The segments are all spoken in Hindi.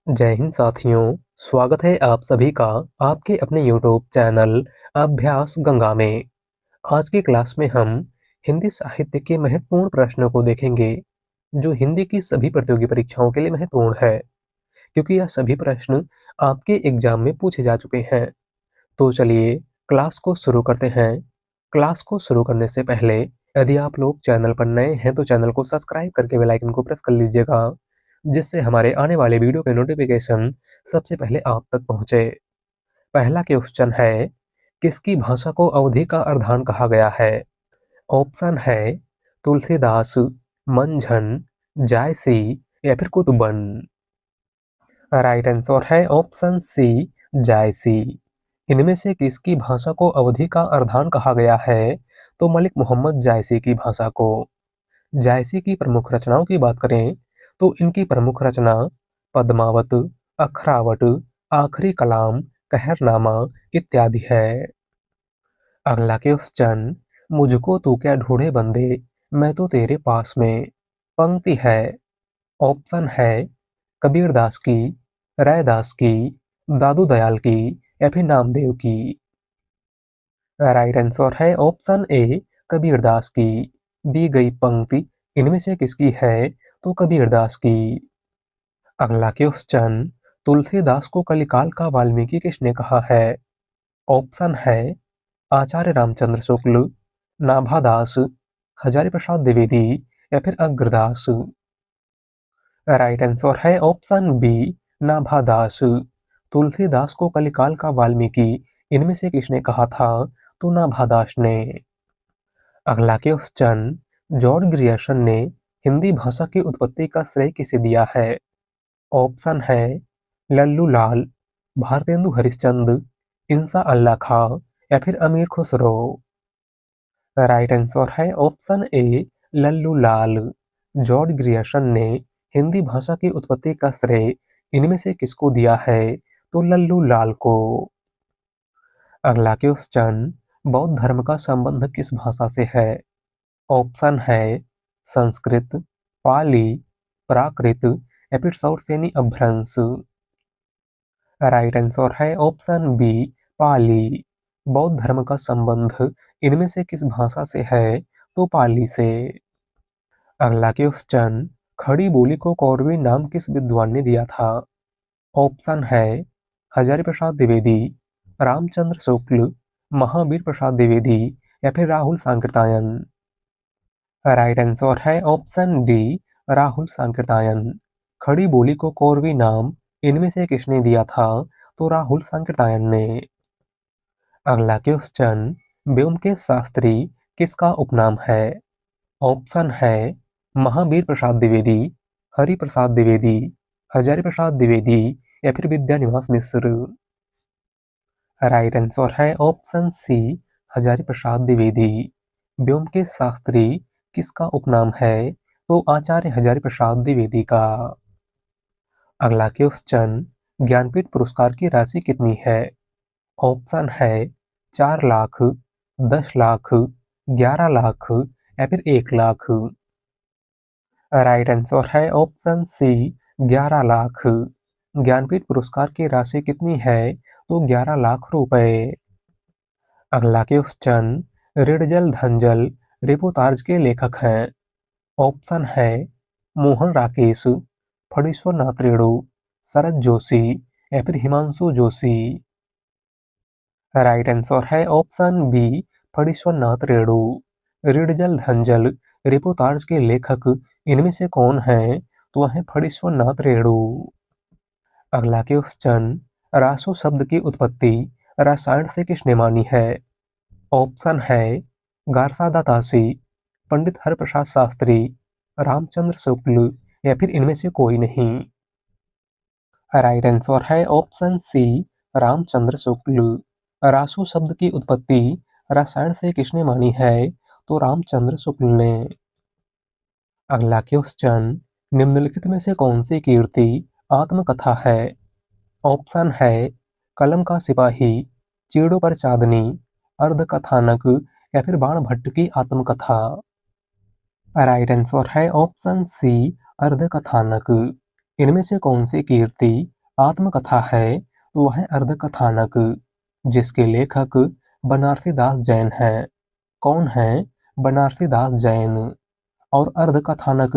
जय हिंद साथियों। स्वागत है आप सभी का आपके अपने यूट्यूब चैनल अभ्यास गंगा में। आज की क्लास में हम हिंदी साहित्य के महत्वपूर्ण प्रश्नों को देखेंगे जो हिंदी की सभी प्रतियोगी परीक्षाओं के लिए महत्वपूर्ण है, क्योंकि यह सभी प्रश्न आपके एग्जाम में पूछे जा चुके हैं। तो चलिए क्लास को शुरू करते हैं। क्लास को शुरू करने से पहले यदि आप लोग चैनल पर नए हैं तो चैनल को सब्सक्राइब करके बेल आइकन को प्रेस कर लीजिएगा, जिससे हमारे आने वाले वीडियो के नोटिफिकेशन सबसे पहले आप तक पहुंचे। पहला क्वेश्चन है, किसकी भाषा को अवधी का अर्धान कहा गया है? ऑप्शन है तुलसीदास, मंझन, जायसी या फिर कुतुबन। राइट आंसर है ऑप्शन सी, जायसी। इनमें से किसकी भाषा को अवधी का अर्धान कहा गया है? तो मलिक मोहम्मद जायसी की भाषा को। जायसी की प्रमुख रचनाओं की बात करें तो इनकी प्रमुख रचना पद्मावत, अखरावट, आखिरी कलाम, कहरनामा इत्यादि है। अगला क्वेश्चन, मुझको तू क्या ढूंढे बंदे, मैं तो तेरे पास में। पंक्ति है। ऑप्शन है कबीरदास की, रैदास की, दादू दयाल की या फिर नामदेव की। राइट आंसर है ऑप्शन ए, कबीरदास की। दी गई पंक्ति इनमें से किसकी है? तो कबीरदास की। अगला क्वेश्चन, तुलसीदास को कलिकाल का वाल्मीकि किसने कहा है? ऑप्शन है आचार्य रामचंद्र शुक्ल, नाभादास, हजारी प्रसाद द्विवेदी या फिर अग्रदास। राइट आंसर है ऑप्शन बी, नाभादास। तुलसीदास को कलिकाल का वाल्मीकि इनमें से किसने कहा था? तो नाभादास ने। अगला क्वेश्चन, जॉर्ज ग्रियर्सन ने हिंदी भाषा की उत्पत्ति का श्रेय किसे दिया है? ऑप्शन है लल्लू लाल, भारतेंदु हरिश्चंद्र, इंसा अल्लाह खां या फिर अमीर खुसरो। राइट आंसर है option A, Lallu Lal. George Grierson ने हिंदी भाषा की उत्पत्ति का श्रेय इनमें से किसको दिया है? तो लल्लू लाल को। अगला क्वेश्चन, बौद्ध धर्म का संबंध किस भाषा से है? ऑप्शन है संस्कृत, पाली, प्राकृत या फिर सौरसेनी अपभ्रंश। राइट आंसर है ऑप्शन बी, पाली। बौद्ध धर्म का संबंध इनमें से किस भाषा से है? तो पाली से। अगला क्वेश्चन, खड़ी बोली को कौरवी नाम किस विद्वान ने दिया था? ऑप्शन है हजारी प्रसाद द्विवेदी, रामचंद्र शुक्ल, महावीर प्रसाद द्विवेदी या फिर राहुल सांकृत्यायन। राइट आंसर है ऑप्शन डी, राहुल सांकृत्यायन। खड़ी बोली को कौरवी नाम इनमें से किसने दिया था? तो राहुल सांकृत्यायन ने। अगला क्वेश्चन, ब्योमकेश शास्त्री किसका उपनाम है? ऑप्शन है महावीर प्रसाद द्विवेदी, हरि प्रसाद द्विवेदी, हजारी प्रसाद द्विवेदी या फिर विद्यानिवास मिश्र। राइट आंसर है ऑप्शन सी, हजारी प्रसाद द्विवेदी। ब्योमकेश शास्त्री किसका उपनाम है? तो आचार्य हजारी प्रसाद द्विवेदी का। अगला क्वेश्चन, ज्ञानपीठ पुरस्कार की राशि कितनी है? ऑप्शन है 4 लाख, 10 लाख, 11 लाख या फिर 1 लाख। राइट आंसर है ऑप्शन सी, 11 लाख। ज्ञानपीठ पुरस्कार की राशि कितनी है? तो 11 लाख रुपए। अगला क्वेश्चन, ऋणजल धनजल रिपोर्ताज के लेखक हैं। ऑप्शन है मोहन राकेश, फणीश्वर नाथ रेणु, शरद जोशी या फिर हिमांशु जोशी। राइट आंसर है option B, Phanishwar Nath Renu. ऋणजल धनजल reportage के लेखक इनमें से कौन है? तो वह है फणीश्वर नाथ रेणु। अगला क्वेश्चन, रासो शब्द की उत्पत्ति रसायन से किसने मानी है? ऑप्शन है गारसा दातासी, पंडित हरप्रसाद शास्त्री, रामचंद्र शुक्ल या फिर इनमें से कोई नहीं। राइट आंसर है ऑप्शन सी, रामचंद्र शुक्ल। रासो शब्द की उत्पत्ति रसायन से किसने मानी है? तो रामचंद्र शुक्ल ने। अगला क्वेश्चन, निम्नलिखित में से कौन सी कीर्ति आत्मकथा है? ऑप्शन है कलम का सिपाही, चीड़ों पर चांदनी, अर्धकथानक या फिर बाण भट्ट की आत्मकथा। राइट आंसर है ऑप्शन सी, अर्धकथानक। इनमें से कौन सी कीर्ति आत्मकथा है तो वह अर्धकथानक, जिसके लेखक बनारसी दास जैन हैं। कौन है बनारसी दास जैन? और अर्धकथानक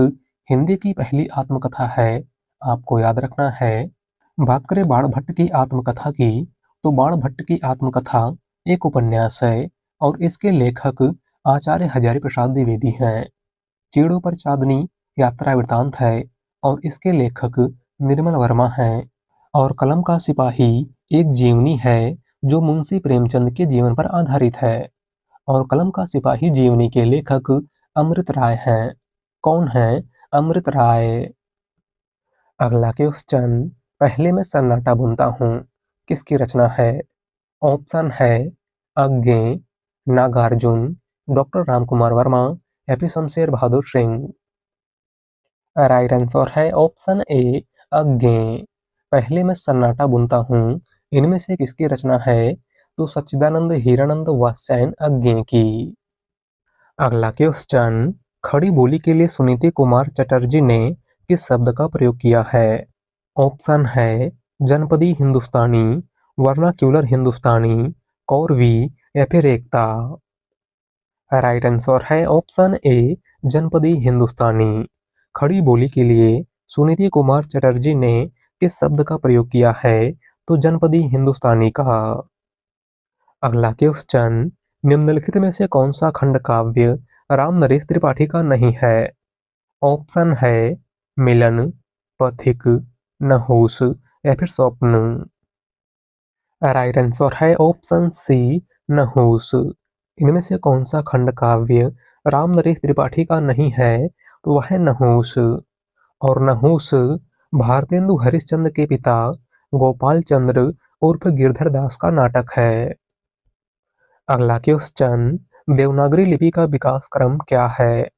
हिंदी की पहली आत्मकथा है, आपको याद रखना है। बात करें बाणभट्ट की आत्मकथा की, तो बाणभट्ट की आत्मकथा एक उपन्यास है और इसके लेखक आचार्य हजारी प्रसाद द्विवेदी हैं। चीड़ों पर चांदनी यात्रा वृतांत है और इसके लेखक निर्मल वर्मा हैं। और कलम का सिपाही एक जीवनी है जो मुंशी प्रेमचंद के जीवन पर आधारित है। और कलम का सिपाही जीवनी के लेखक अमृत राय हैं। कौन है अमृत राय? अगला क्वेश्चन, पहले मैं सन्नाटा बुनता हूँ, किसकी रचना है? ऑप्शन है अज्ञे, नागार्जुन, डॉक्टर रामकुमार वर्मा या फिर शमशेर बहादुर सिंह। राइट आंसर है ऑप्शन ए अज्ञे। पहले मैं सन्नाटा बुनता हूँ, इनमें से किसकी रचना है? तो सच्चिदानंद हीरानंद वात्स्यायन अज्ञे की। अगला क्वेश्चन, खड़ी बोली के लिए सुनीति कुमार चटर्जी ने किस शब्द का प्रयोग किया है? ऑप्शन है जनपदी हिंदुस्तानी, वर्नाक्यूलर हिंदुस्तानी, कौरवी या फिर एकता। राइट आंसर है ऑप्शन ए जनपदी हिंदुस्तानी। खड़ी बोली के लिए सुनीति कुमार चटर्जी ने किस शब्द का प्रयोग किया है? तो जनपदी हिंदुस्तानी का। अगला क्वेश्चन, निम्नलिखित में से कौन सा खंड काव्य राम नरेश त्रिपाठी का नहीं है? ऑप्शन है मिलन, पथिक, नहुस या फिर स्वप्न। राइट आंसर है ऑप्शन सी नहुस। इनमें से कौन सा खंड काव्य राम नरेश त्रिपाठी का नहीं है? तो वह है नहुस। और नहुस भारतेंदु हरिश्चंद्र के पिता गोपाल चंद्र उर्फ गिरधर दास का नाटक है। अगला क्वेश्चन, देवनागरी लिपि का विकास क्रम क्या है?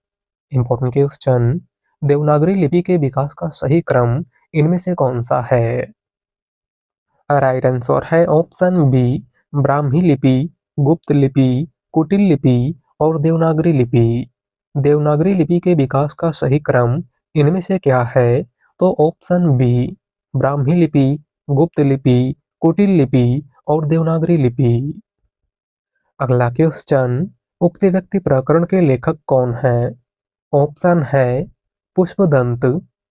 इंपॉर्टेंट क्वेश्चन, देवनागरी लिपि के विकास का सही क्रम इनमें से कौन सा है? राइट आंसर है ऑप्शन बी ब्राह्मी लिपि, गुप्त लिपि, कुटिल लिपि और देवनागरी लिपि। देवनागरी लिपि के विकास का सही क्रम इनमें से क्या है? तो ऑप्शन बी ब्राह्मी लिपि, गुप्त लिपि, कुटिल लिपि और देवनागरी लिपि। अगला क्वेश्चन, उक्त व्यक्ति प्रकरण के लेखक कौन है? ऑप्शन है पुष्पदंत,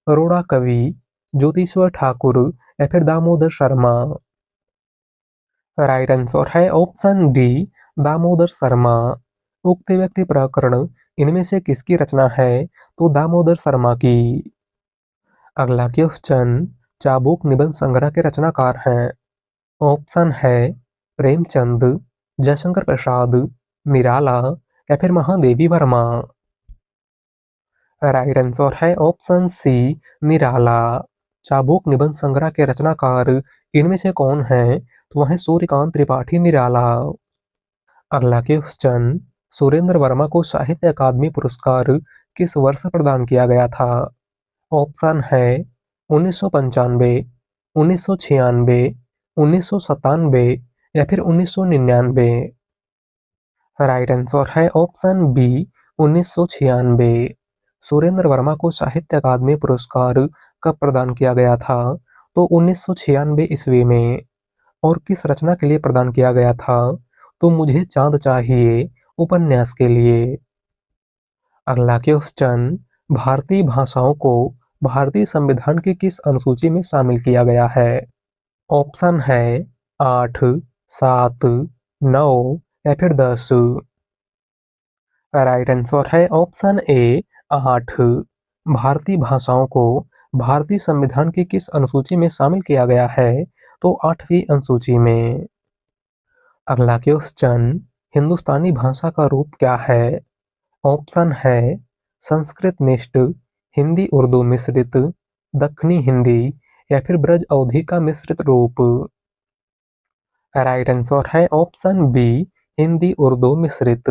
अरोड़ा कवि, ज्योतिश्वर ठाकुर या फिर दामोदर शर्मा। राइट आंसर है ऑप्शन डी दामोदर शर्मा। उक्त व्यक्ति प्रकरण इनमें से किसकी रचना है? तो दामोदर शर्मा की। अगला क्वेश्चन, चाबुक निबंध संग्रह के रचनाकार हैं। ऑप्शन है प्रेमचंद, जयशंकर प्रसाद, निराला या फिर महादेवी वर्मा। राइट आंसर है ऑप्शन सी निराला। चाबुक निबंध संग्रह के रचनाकार इनमें से कौन है? तो वह है सूर्यकांत त्रिपाठी निराला। अगला क्वेश्चन, सुरेंद्र वर्मा को साहित्य अकादमी पुरस्कार किस वर्ष प्रदान किया गया था? ऑप्शन है 1995, 1996, 1997 या फिर 1999। राइट आंसर है ऑप्शन बी 1996। सुरेंद्र वर्मा को साहित्य अकादमी पुरस्कार कब प्रदान किया गया था? तो 1996 ईस्वी में। और किस रचना के लिए प्रदान किया गया था? तो मुझे चांद चाहिए उपन्यास के लिए। अगला क्वेश्चन, भारतीय भाषाओं को भारतीय संविधान की किस अनुसूची में शामिल किया गया है? ऑप्शन है 8, 7, 9 या फिर 10। राइट आंसर है ऑप्शन ए 8। भारतीय भाषाओं को भारतीय संविधान की किस अनुसूची में शामिल किया गया है? तो 8वीं अनुसूची में। अगला क्वेश्चन, हिंदुस्तानी भाषा का रूप क्या है? ऑप्शन है संस्कृत मिश्र, हिंदी उर्दू मिश्रित, दक्षिणी हिंदी या फिर ब्रज अवधी का मिश्रित रूप। राइट आंसर है ऑप्शन बी हिंदी उर्दू मिश्रित।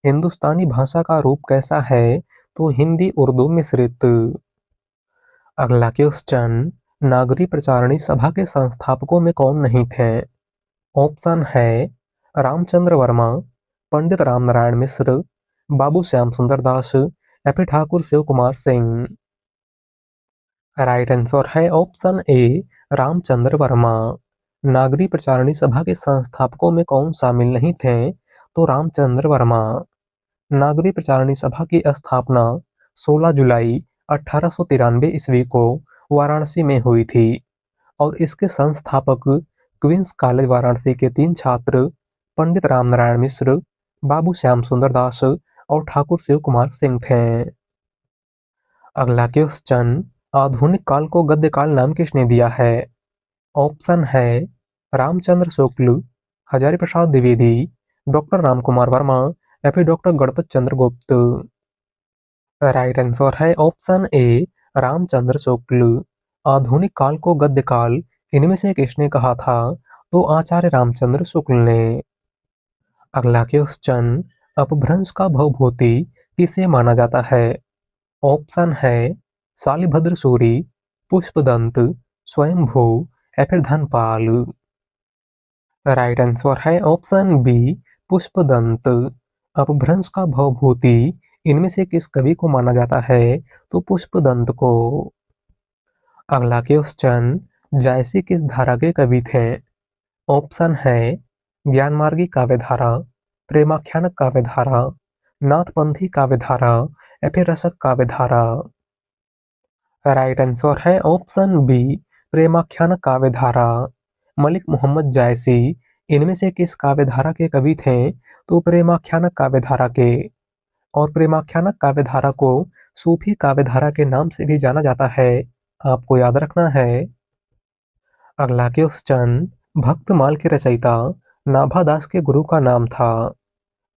हिंदुस्तानी भाषा का रूप कैसा है? तो हिंदी उर्दू मिश्रित। अगला क्वेश्चन, नागरी प्रचारणी सभा के संस्थापकों में कौन नहीं थे? ऑप्शन है रामचंद्र वर्मा, पंडित रामनारायण मिश्र, बाबू श्याम सुंदर दास या फिर ठाकुर शिव कुमार सिंह। राइट आंसर है ऑप्शन ए रामचंद्र वर्मा। नागरी प्रचारणी सभा के संस्थापकों में कौन शामिल नहीं थे? तो रामचंद्र वर्मा। नागरी प्रचारणी सभा की स्थापना 16 जुलाई 1893 ईस्वी को वाराणसी में हुई थी और इसके संस्थापक क्वींस कॉलेज वाराणसी के 3 छात्र पंडित रामनारायण मिश्र, बाबू श्याम सुंदर दास और ठाकुर शिव कुमार सिंह थे। अगला क्वेश्चन, आधुनिक काल को गद्य काल नाम किसने दिया है? ऑप्शन है रामचंद्र शुक्ल, हजारी प्रसाद द्विवेदी, डॉक्टर रामकुमार वर्मा या फिर डॉक्टर गणपत चंद्र गुप्त। राइट आंसर है ऑप्शन ए रामचंद्र शुक्ल। आधुनिक काल को गद्य काल इनमें से किसने कहा था? तो आचार्य रामचंद्र शुक्ल ने। अगला क्वेश्चन, अपभ्रंश का भवभूति किसे माना जाता है? ऑप्शन है शालिभद्र सूरी, पुष्पदंत, स्वयंभू या फिर धनपाल। राइट आंसर है ऑप्शन बी पुष्पदंत। अपभ्रंश का भवभूति इनमें से किस कवि को माना जाता है? तो पुष्पदंत को। अगला क्वेश्चन, जायसी किस धारा के कवि थे? ऑप्शन है ज्ञानमार्गी काव्यधारा, प्रेमाख्यानक काव्यधारा, नाथपंथी काव्यधारा या फिर रसक काव्यधारा। राइट आंसर है ऑप्शन बी प्रेमाख्यानक काव्यधारा। मलिक मोहम्मद जायसी इनमें से किस काव्यधारा के कवि थे? तो प्रेमाख्यानक काव्यधारा के। और प्रेमाख्यानक काव्यधारा को सूफी काव्यधारा के नाम से भी जाना जाता है, आपको याद रखना है। अगला क्वेश्चन, भक्तमाल के रचयिता नाभादास के गुरु का नाम था?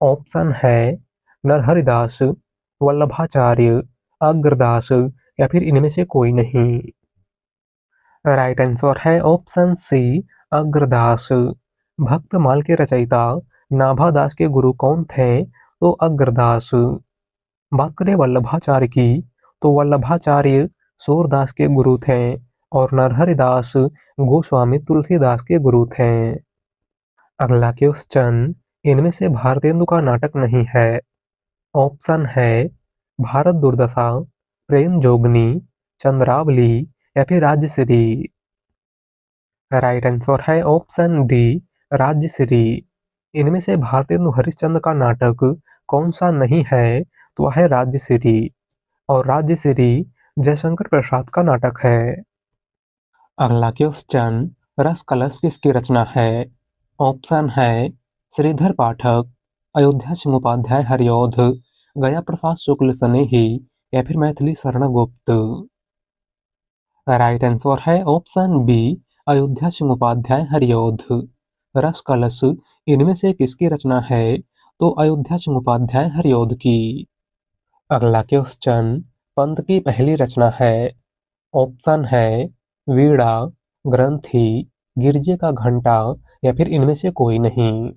ऑप्शन है नरहरिदास, वल्लभाचार्य, अग्रदास या फिर इनमें से कोई नहीं। राइट आंसर है ऑप्शन सी अग्रदास। भक्तमाल के रचयिता नाभादास के गुरु कौन थे? तो अग्रदास। बात करें वल्लभाचार्य की, तो वल्लभाचार्य सूरदास के गुरु थे और नरहरिदास गोस्वामी तुलसीदास के गुरु थे। अगला क्वेश्चन, इनमें से भारतेंदु का नाटक नहीं है। ऑप्शन है भारत दुर्दशा, प्रेम जोगनी, चंद्रावली या फिर राज्यश्री। राइट आंसर है ऑप्शन डी राज्यश्री। इनमें से भारतेंदु हरिश्चंद्र का नाटक कौन सा नहीं है? तो वह है राज्यश्री और राज्यश्री जयशंकर प्रसाद का नाटक है। अगला क्वेश्चन, रस कलश किसकी रचना है? ऑप्शन है श्रीधर पाठक, अयोध्या सिंह उपाध्याय हरिऔध, गया प्रसाद शुक्ल स्नेही या फिर मैथिली शरण गुप्त। राइट आंसर है ऑप्शन बी अयोध्या सिंह उपाध्याय हरिऔध। रस कलश इनमें से किसकी रचना है? तो अयोध्या सिंह उपाध्याय हरिऔध की। अगला क्वेश्चन, पंत की पहली रचना है। ऑप्शन है वीणा, ग्रंथि, गिरजे का घंटा या फिर इनमें से कोई नहीं।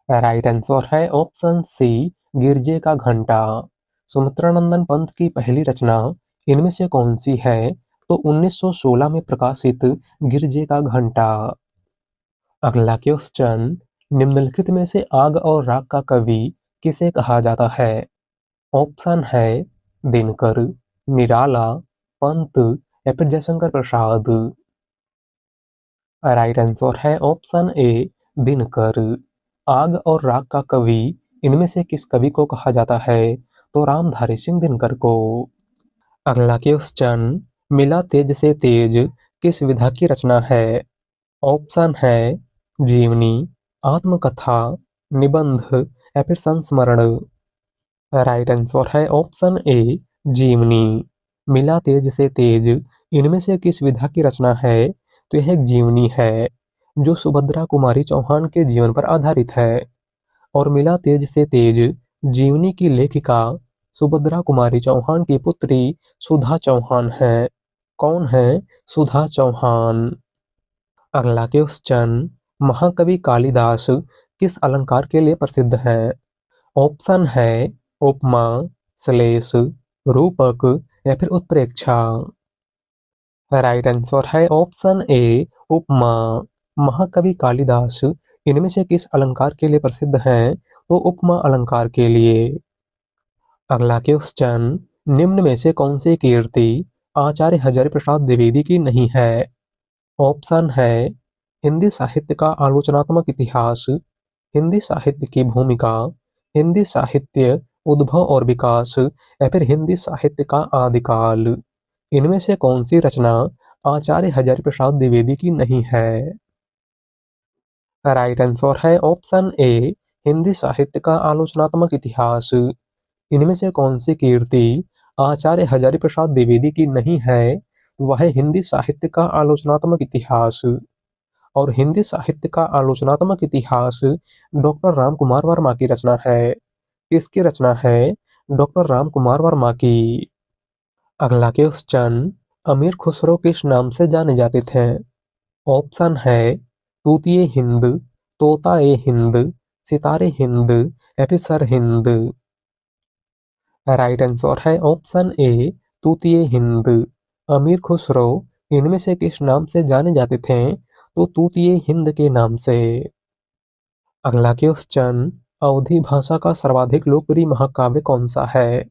राइट आंसर है ऑप्शन सी गिरजे का घंटा। सुमित्रानंदन पंत की पहली रचना इनमें से कौन सी है? तो 1916 में प्रकाशित गिरजे का घंटा। अगला क्वेश्चन, निम्नलिखित में से आग और राग का कवि किसे कहा जाता है? ऑप्शन है दिनकर, निराला, पंत या फिर जयशंकर प्रसाद। राइट आंसर है ऑप्शन ए दिनकर। आग और राग का कवि इनमें से किस कवि को कहा जाता है? तो रामधारी सिंह दिनकर को। अगला क्वेश्चन, मिला तेज से तेज किस विधा की रचना है? ऑप्शन है जीवनी, आत्मकथा, निबंध या फिर संस्मरण। राइट आंसर है ऑप्शन ए जीवनी। मिला तेज से तेज इनमें से किस विधा की रचना है? तो यह एक जीवनी है जो सुभद्रा कुमारी चौहान के जीवन पर आधारित है। और मिला तेज से तेज जीवनी की लेखिका सुभद्रा कुमारी चौहान की पुत्री सुधा चौहान है। कौन है? सुधा चौहान। अगला क्वेश्चन, महाकवि कालिदास किस अलंकार के लिए प्रसिद्ध है? ऑप्शन है उपमा, श्लेष, रूपक या फिर उत्प्रेक्षा। राइट आंसर है ऑप्शन ए उपमा। महाकवि कालिदास इनमें से किस अलंकार के लिए प्रसिद्ध हैं? तो उपमा अलंकार के लिए। अगला क्वेश्चन, निम्न में से कौन सी कीर्ति आचार्य हजारी प्रसाद द्विवेदी की नहीं है। ऑप्शन है हिंदी साहित्य का आलोचनात्मक इतिहास, हिंदी साहित्य की भूमिका, हिंदी साहित्य उद्भव और विकास या फिर हिंदी साहित्य का आदिकाल। इनमें से कौन सी रचना आचार्य हजारी प्रसाद द्विवेदी की नहीं है? राइट आंसर है ऑप्शन ए, हिंदी साहित्य का आलोचनात्मक इतिहास। इनमें से कौन सी कीर्ति आचार्य हजारी प्रसाद द्विवेदी की नहीं है? वह है हिंदी साहित्य का आलोचनात्मक इतिहास। और हिंदी साहित्य का आलोचनात्मक इतिहास डॉक्टर रामकुमार वर्मा की रचना है। किसकी रचना है? डॉक्टर रामकुमार वर्मा की। अगला क्वेश्चन, अमीर खुसरो किस नाम से जाने जाते थे? ऑप्शन है तूतिए हिंद, तोता ए हिंद, सितारे हिंद या फिर सर हिंद। राइट आंसर है ऑप्शन ए, तूतिए हिंद। अमीर खुसरो इनमें से किस नाम से जाने जाते थे? तो तूतिए हिंद के नाम से। अगला क्वेश्चन, अवधी भाषा का सर्वाधिक लोकप्रिय महाकाव्य कौन सा है?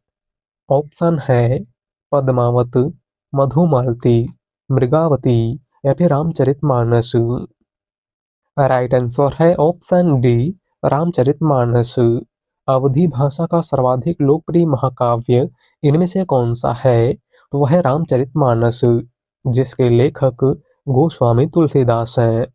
ऑप्शन है पद्मावत, मधुमालती, मृगावती या फिर रामचरितमानस। राइट आंसर है ऑप्शन डी, रामचरितमानस। अवधी भाषा का सर्वाधिक लोकप्रिय महाकाव्य इनमें से कौन सा है? तो वह है रामचरितमानस, जिसके लेखक गोस्वामी तुलसीदास हैं।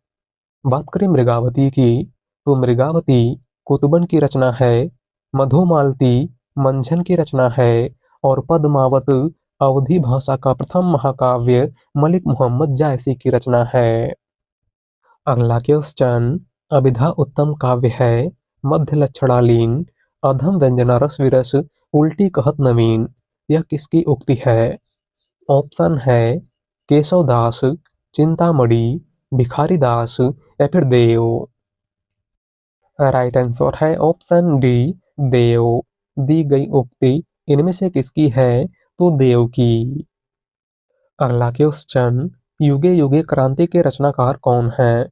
बात करें मृगावती की, तो मृगावती कुतुबन की रचना है, मधुमालती मंझन की रचना है और पद्मावत अवधी भाषा का प्रथम महाकाव्य मलिक मोहम्मद जायसी की रचना है। अगला क्वेश्चन, अभिधा उत्तम काव्य है, मध्य लक्षणालीन, अधम व्यंजना रस विरस, उल्टी कहत नवीन। यह किसकी उक्ति है? ऑप्शन है केशवदास, चिंतामणि, भिखारी दास या फिर देव। राइट आंसर है ऑप्शन डी, देव। दी गई उक्ति इनमें से किसकी है? तो देव की। अगला क्वेश्चन, युगे युगे क्रांति के रचनाकार कौन है?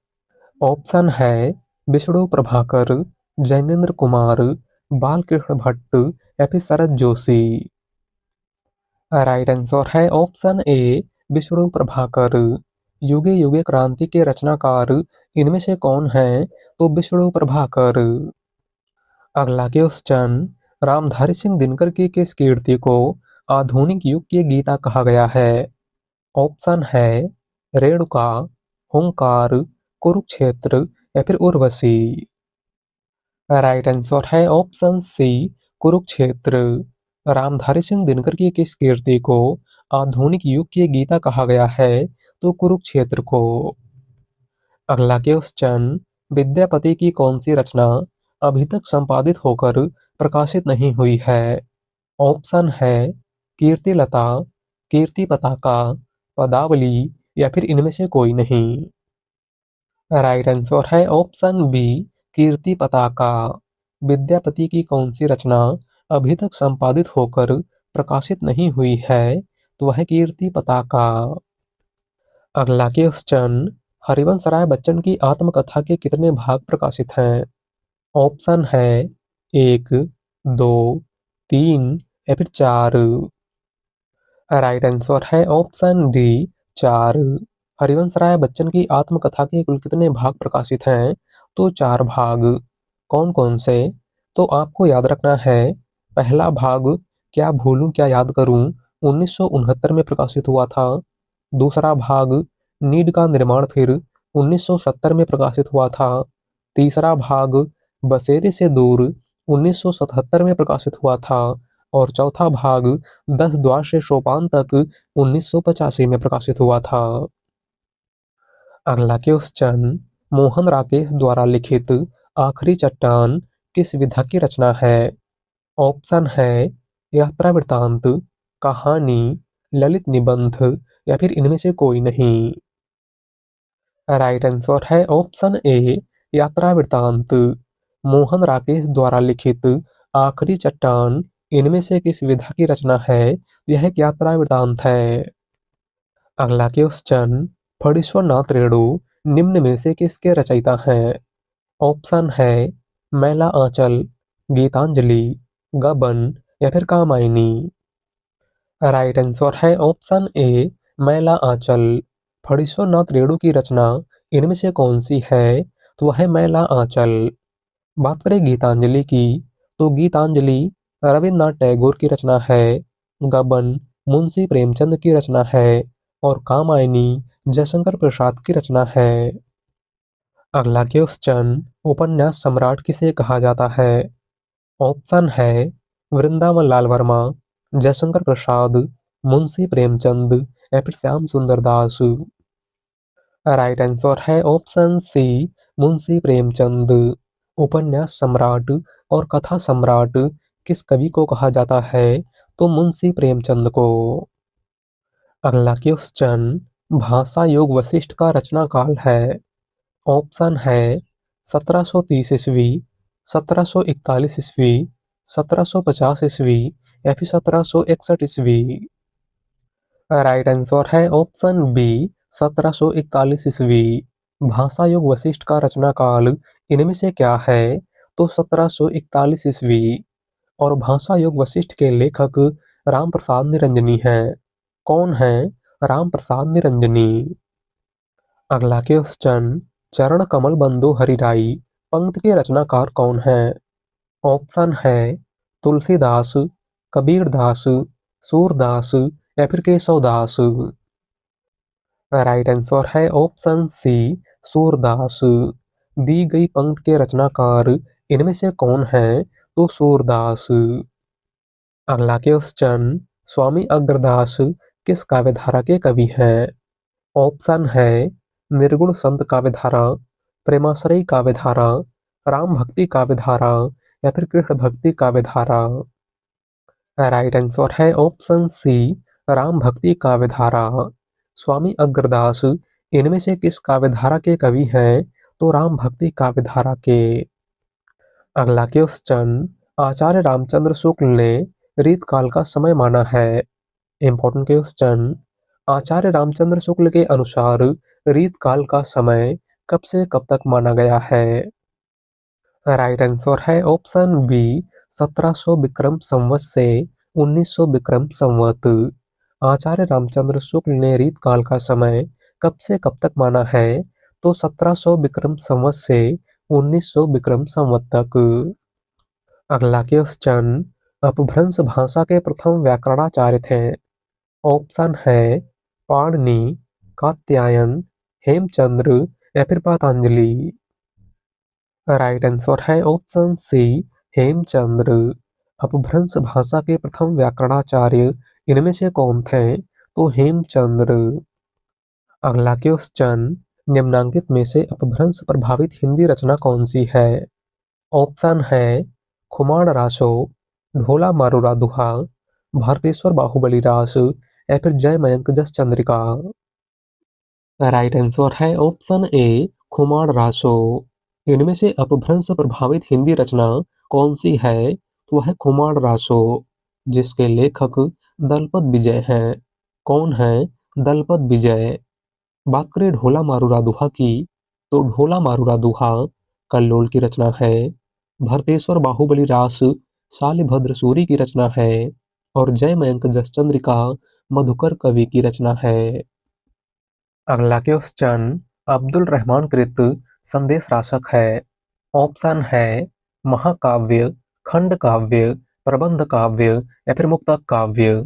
ऑप्शन है विष्णु प्रभाकर, जैनेन्द्र कुमार, बालकृष्ण भट्ट या फिर शरद जोशी। राइट आंसर है ऑप्शन ए, विष्णु प्रभाकर। युगे युगे क्रांति के रचनाकार इनमें से कौन है? तो विष्णु प्रभाकर। अगला क्वेश्चन, रामधारी सिंह दिनकर की किस कीर्ति को आधुनिक युग की गीता कहा गया है? ऑप्शन है रेणुका, हुंकार, कुरुक्षेत्र या फिर उर्वशी। राइट आंसर है ऑप्शन सी, कुरुक्षेत्र। रामधारी सिंह दिनकर की किस कीर्ति को आधुनिक युग की गीता कहा गया है? तो कुरुक्षेत्र को। अगला क्वेश्चन, विद्यापति की कौन सी रचना अभी तक संपादित होकर प्रकाशित नहीं हुई है? ऑप्शन है कीर्तिलता, कीर्ति पताका, पदावली या फिर इनमें से कोई नहीं। राइट आंसर है ऑप्शन बी, कीर्ति पताका। विद्यापति की कौन सी रचना अभी तक संपादित होकर प्रकाशित नहीं हुई है? तो वह कीर्ति पताका। अगला क्वेश्चन, हरिवंश राय बच्चन की आत्मकथा के कितने भाग प्रकाशित हैं? ऑप्शन है एक, दो, तीन या फिर चार। राइट आंसर है ऑप्शन डी, चार। हरिवंश राय बच्चन की आत्मकथा के कुल कितने भाग प्रकाशित हैं? तो चार भाग। कौन कौन से? तो आपको याद रखना है, पहला भाग क्या भूलूं क्या याद करूं 1969 में प्रकाशित हुआ था। दूसरा भाग नीड का निर्माण फिर 1970 में प्रकाशित हुआ था। तीसरा भाग बसेरे से दूर 1977 में प्रकाशित हुआ था और चौथा भाग 10 द्वार से सोपान तक 1985 में प्रकाशित हुआ था। अगला क्वेश्चन, मोहन राकेश द्वारा लिखित आखिरी चट्टान किस विधा की रचना है? ऑप्शन है यात्रा वृत्तांत, कहानी, ललित निबंध या फिर इनमें से कोई नहीं। राइट आंसर है ऑप्शन ए, यात्रा वृत्तांत। मोहन राकेश द्वारा लिखित आखिरी चट्टान इनमें से किस विधा की रचना है? यह एक यात्रा वृत्तांत है। अगला क्वेश्चन, फणीश्वर नाथ रेणु निम्न में से किसके रचयिता हैं? ऑप्शन है मैला आंचल, गीतांजलि, गबन या फिर कामायनी। राइट आंसर है ऑप्शन ए मैला आंचल। फणीश्वरनाथ रेणु की रचना इनमें से कौन सी है? तो वह है मैला आंचल। बात करें गीतांजलि की, तो गीतांजलि रविन्द्रनाथ टैगोर की रचना है, गबन मुंशी प्रेमचंद की रचना है और कामायनी जयशंकर प्रसाद की रचना है। अगला क्वेश्चन, उपन्यास सम्राट किसे कहा जाता है? ऑप्शन है वृंदावन लाल वर्मा, जयशंकर प्रसाद, मुंशी प्रेमचंद या फिर श्याम सुंदर दास। राइट आंसर है ऑप्शन सी मुंशी प्रेमचंद। उपन्यास सम्राट और कथा सम्राट किस कवि को कहा जाता है? तो मुंशी प्रेमचंद को। अगला क्वेश्चन, भाषा योग वशिष्ठ का रचना काल है। ऑप्शन है 1730 ईस्वी, 1741 ईस्वी, 1750 ईस्वी या फिर 1761 ईस्वी। राइट आंसर है ऑप्शन बी 1741 ईस्वी। भाषा योग वशिष्ठ का रचना काल इनमें से क्या है? तो 1741 ईस्वी। और भाषा योग वशिष्ठ के लेखक राम प्रसाद निरंजनी हैं। कौन है राम प्रसाद निरंजनी? अगला क्वेश्चन, चरण कमल बंदो हरिराई पंक्ति के रचनाकार कौन है? ऑप्शन है तुलसीदास, कबीरदास, सूरदास या फिर केशवदास। राइट आंसर है ऑप्शन सी सूरदास। दी गई पंक्ति के रचनाकार इनमें से कौन है? तो सूरदास। अगला क्वेश्चन, स्वामी अग्रदास किस काव्यधारा के कवि हैं? ऑप्शन है निर्गुण संत काव्यधारा, प्रेमाश्रयी काव्यधारा, राम भक्ति काव्यधारा या फिर कृष्ण भक्ति काव्यधारा। राइट आंसर है ऑप्शन सी राम भक्ति काव्यधारा। स्वामी अग्रदास इनमें से किस काव्यधारा के कवि हैं? तो राम भक्ति काव्यधारा के। अगला क्वेश्चन, आचार्य रामचंद्र शुक्ल ने रीतकाल का समय माना है। इंपॉर्टेंट क्वेश्चन, आचार्य रामचंद्र शुक्ल के अनुसार रीतकाल का समय कब से कब तक माना गया है? राइट आंसर है ऑप्शन बी 1700 विक्रम संवत से 1900 विक्रम संवत। आचार्य रामचंद्र शुक्ल ने रीतकाल का समय कब से कब तक माना है? तो 1700 विक्रम संवत से 1900 विक्रम संवत तक। अगला क्वेश्चन, अपभ्रंश भाषा के प्रथम व्याकरणाचार्य थे। ऑप्शन है पाणिनि, कात्यायन, हेमचंद्र या फिर पतंजलि। राइट आंसर है ऑप्शन सी हेमचंद्र। अपभ्रंश भाषा के प्रथम व्याकरणाचार्य इनमें से कौन थे? तो हेमचंद्र। अगला क्वेश्चन, निम्नांकित में से अपभ्रंश प्रभावित हिंदी रचना कौन सी है? ऑप्शन है खुमाण रासो, ढोला मारूरा दुहा, भारतेश्वर बाहुबली रास या फिर जय मयंक जस चंद्रिका। राइट आंसर है ऑप्शन ए खुमाण रासो। इनमें से अपभ्रंश प्रभावित हिंदी रचना कौन सी है? तो वह है खुमाण रासो, जिसके लेखक दलपत विजय हैं। कौन है दलपत विजय? बात करें ढोला मारूरा दुहा की, तो ढोला मारूरा दुहा कल्लोल की रचना है। भरतेश्वर बाहुबली रास शालिभद्र सूरी की रचना है और जय मयंक जसचंद्रिका मधुकर कवि की रचना है। अगला क्वेश्चन, अब्दुल रहमान कृत संदेश राशक है। ऑप्शन है महाकाव्य, खंड काव्य, प्रबंध काव्य या फिर मुक्तक काव्य।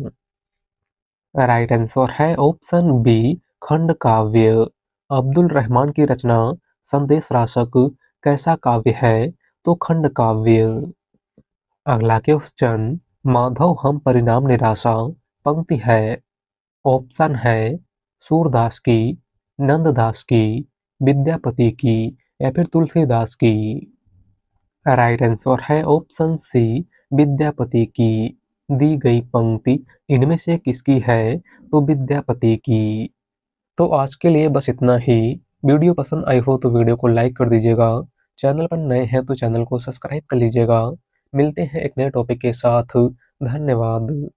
राइट आंसर है ऑप्शन बी खंड काव्य। अब्दुल रहमान की रचना संदेश राशक कैसा काव्य है? तो खंड काव्य। अगला क्वेश्चन, माधव हम परिणाम निराशा पंक्ति है। ऑप्शन है सूरदास की, नंददास की, विद्यापति की या फिर तुलसीदास की। राइट आंसर है ऑप्शन सी विद्यापति की। दी गई पंक्ति इनमें से किसकी है? तो विद्यापति की। तो आज के लिए बस इतना ही। वीडियो पसंद आई हो तो वीडियो को लाइक कर दीजिएगा। चैनल पर नए हैं तो चैनल को सब्सक्राइब कर लीजिएगा। मिलते हैं एक नए टॉपिक के साथ। धन्यवाद।